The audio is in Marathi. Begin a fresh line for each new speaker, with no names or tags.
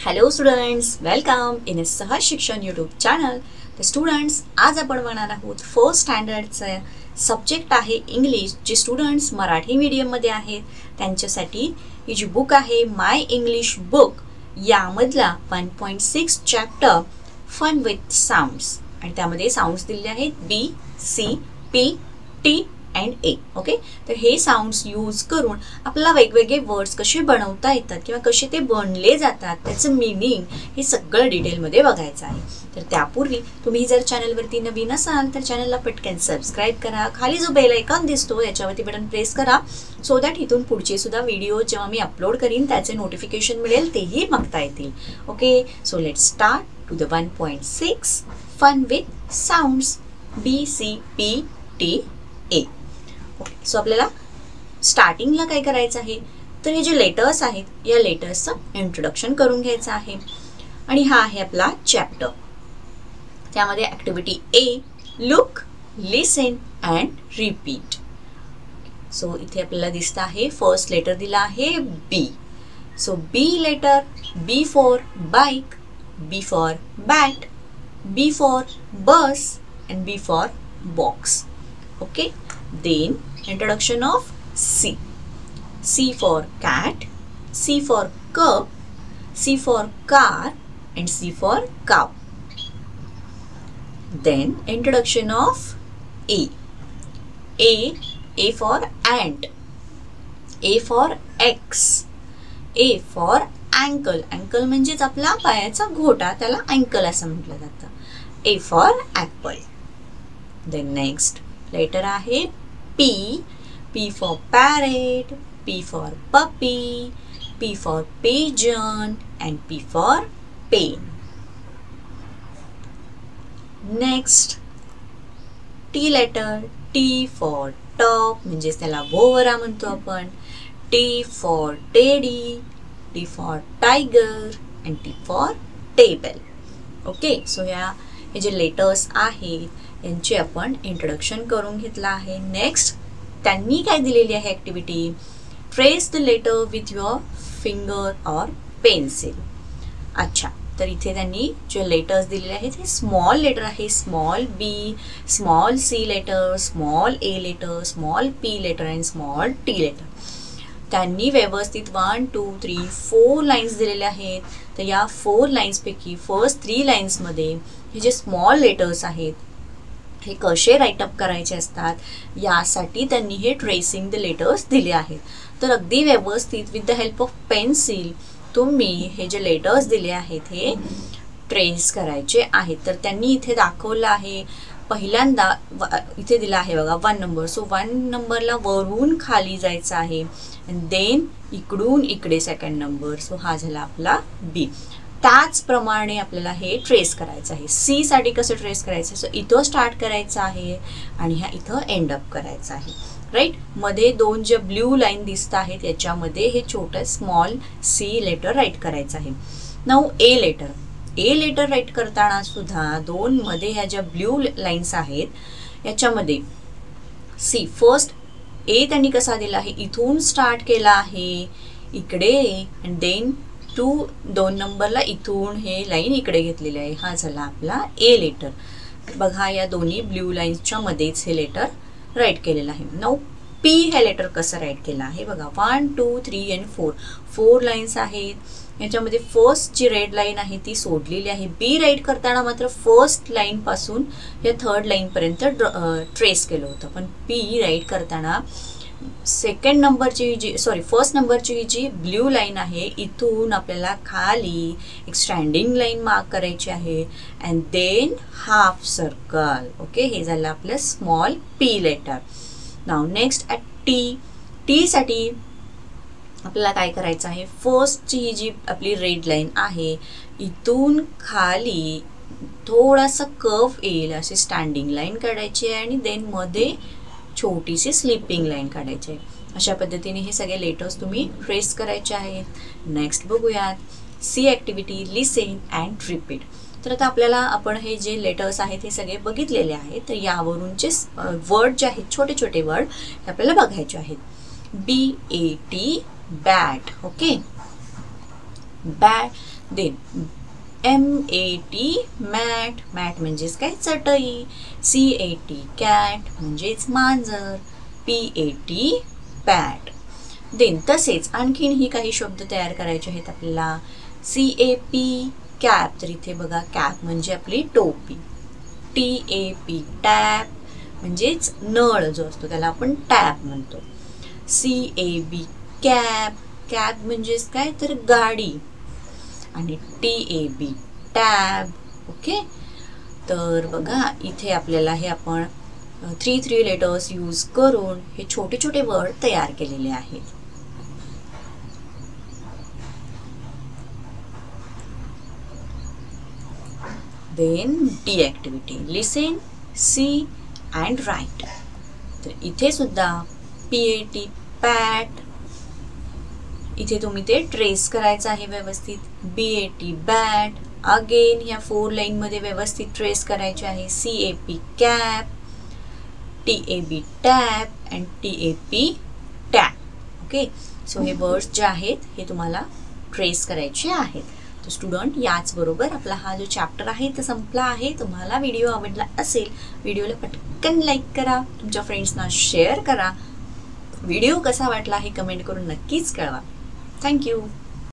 हॅलो स्टुडंट्स, वेलकम इन सहज शिक्षण यूट्यूब चॅनल. तर स्टुडंट्स, आज आपण बघणार आहोत फर्स्ट स्टँडर्डचा सब्जेक्ट आहे इंग्लिश. जे स्टुडंट्स मराठी मीडियममध्ये आहेत त्यांच्यासाठी ही जी बुक आहे माय इंग्लिश बुक, यामधला 1.6 चॅप्टर फन विथ साऊंड्स, आणि त्यामध्ये साऊंड्स दिलेले आहेत B, C, P, T and A. Okay, तर हे साऊंड्स यूज करून आपल्याला वेगवेगळे वर्ड्स कसे बनवता येतात किंवा कसे ते बनले जातात, त्याचं मीनिंग हे सगळं डिटेलमध्ये बघायचं आहे. तर त्यापूर्वी तुम्ही जर चॅनलवरती नवीन असाल तर चॅनलला पटकन सबस्क्राईब करा. खाली जो बेल आयकॉन दिसतो याच्यावरती बटन प्रेस करा, सो दॅट इथून पुढचे सुद्धा व्हिडिओ जेव्हा मी अपलोड करीन त्याचे नोटिफिकेशन मिळेल, तेही बघता येतील. Okay, so let's start to the 1.6 fun with sounds B, C, P, T, A. Okay, so आपल्याला स्टार्टिंगला काय करायचं आहे, तर हे जे लेटर्स आहेत या लेटर्सचं इंट्रोडक्शन करून घ्यायचं आहे. आणि हा आहे आपला चॅप्टर. त्यामध्ये activity A, look, listen and repeat. So इथे आपल्याला दिसतं आहे फर्स्ट लेटर दिला आहे B. So B letter, B for bike, B for bat, B for bus and B for box. Okay, then introduction of C. C for cat, C for cup, C for car and C for cow. Then introduction of A. A for ant, A for X, A for ankle. ankle म्हणजेच आपला पायाचा घोटा, त्याला ankle असं म्हटलं जातं. A for apple. Then next letter आहे P. P for parrot, P for puppy, P for pigeon and P for pen. Next T letter, T for top म्हणजेच त्याला भोवरा म्हणतो आपण. T for teddy, T for tiger and T for table. Okay, so हे जे लेटर्स आहेत यांचे आपण इंट्रोडक्शन करून घेतलं आहे. नेक्स्ट त्यांनी काय दिलेली आहे activity, trace the letter with your finger or pencil. अच्छा, तर इथे त्यांनी जे लेटर्स दिलेले आहेत हे स्मॉल लेटर आहे. Small B, small C letter, small A letter, small P letter and small T letter. त्यांनी व्यवस्थित 1, 2, 3, 4 लाईन्स दिलेल्या आहेत. तर या 4 लाईन्सपैकी फर्स्ट 3 लाईन्समध्ये हे जे स्मॉल लेटर्स आहेत हे कसे राईटअप करायचे असतात यासाठी त्यांनी हे ट्रेसिंग द लेटर्स दिले आहेत. तर अगदी व्यवस्थित with the help of pencil तुम्ही हे जे लेटर्स दिले आहेत हे ट्रेस करायचे आहेत. तर त्यांनी इथे दाखवलं आहे. पहिल्यांदा इथे दिला आहे बघा 1 नंबर. सो 1 नंबरला वरून खाली जायचं आहे, देन इकडून इकडे सेकंड नंबर. सो हा झाला आपला बी. त्याचप्रमाणे आपल्याला हे ट्रेस करायचं आहे. सी साठी कसं ट्रेस करायचं, सो इथं स्टार्ट करायचं आहे आणि ह्या इथं एंड अप करायचं आहे. राईट, मध्ये 2 ज्या ब्ल्यू लाईन दिसत आहेत याच्यामध्ये हे छोटं स्मॉल सी लेटर राईट करायचं आहे. Now A letter. A letter write करताना सुद्धा 2 मध्ये ह्या ज्या ब्ल्यू लाईन्स आहेत याच्यामध्ये सी फर्स्ट ए त्यांनी कसा दिला आहे, इथून स्टार्ट केला आहे इकडे अँड देन 2 नंबरला इथून हे लाईन इकडे घेतलेली आहे. हा झाला आपला ए लेटर. बघा या दोन्ही ब्ल्यू लाईन्सच्या मध्येच हे लेटर राईट केलेलं आहे. नाऊ पी हे लेटर कसं राईट केलं आहे बघा. 1, 2, 3 अँड 4 लाईन्स आहेत. याच्यामध्ये फर्स्ट जी रेड लाईन आहे ती सोडलेली आहे. बी राईट करताना मात्र फर्स्ट लाईन पासून या थर्ड लाईन पर्यंत ट्रेस केलं होतं, पण पी राईट करताना सेकंड नंबरची जी फर्स्ट नंबरची जी ब्ल्यू लाईन आहे इथून आपल्याला खाली एक स्टँडिंग लाईन मार्क करायची आहे and then half circle. Okay, हे झालं आपलं small P letter. Now next at T. T साठी आपल्याला काय करायचं आहे, फर्स्टची ही जी आपली रेड लाईन आहे इथून खाली थोडासा कर्व येईल अशी स्टँडिंग लाईन काढायची आहे आणि देन मध्ये छोटीशी स्लिपिंग लाईन काढायची आहे. अशा पद्धतीने हे सगळे लेटर्स तुम्ही ट्रेस करायचे आहेत. नेक्स्ट बघूयात C activity, listen and repeat. तर आता आपल्याला आपण हे जे लेटर्स आहेत हे सगळे बघितलेले आहेत. तर यावरूनचे वर्ड जे आहेत छोटे छोटे वर्ड हे आपल्याला बघायचे आहेत. BAT bat. Okay, bat then MAT mat, mat म्हणजेच काय चटई. CAT कॅट म्हणजेच मांजर. PAT पॅट. देन तसेच आणखीनही काही शब्द तयार करायचे आहेत आपल्याला. CAP कॅप, तर इथे बघा कॅप म्हणजे आपली टोपी. TAP टॅप म्हणजेच नळ जो असतो त्याला आपण टॅप म्हणतो. CAB कॅब, कॅब म्हणजेच काय तर गाडी. आणि TAB टॅब. ओके, तर बघा इथे आपल्याला हे आपण 3 लेटर्स यूज करून हे छोटे छोटे वर्ड तयार केलेले आहेत. Then D activity, listen, see and write. तर इथे सुद्धा PAT पॅट, इथे तुम्ही ते ट्रेस करायचं आहे व्यवस्थित. BAT बॅट, अगेन ह्या 4 लाईन मध्ये व्यवस्थित ट्रेस करायचे आहे. CAP cap, TAB tap and TAP tap. Okay, so हे वर्ड्स जे आहेत हे तुम्हाला ट्रेस करायचे आहेत. तर स्टुडंट, याचबरोबर आपला हा जो चॅप्टर आहे तो संपला आहे. तुम्हाला व्हिडिओ आवडला असेल, व्हिडिओला पटकन लाईक करा, तुमच्या फ्रेंड्सना शेअर करा. व्हिडिओ कसा वाटला हे कमेंट करून नक्कीच कळवा. थँक्यू.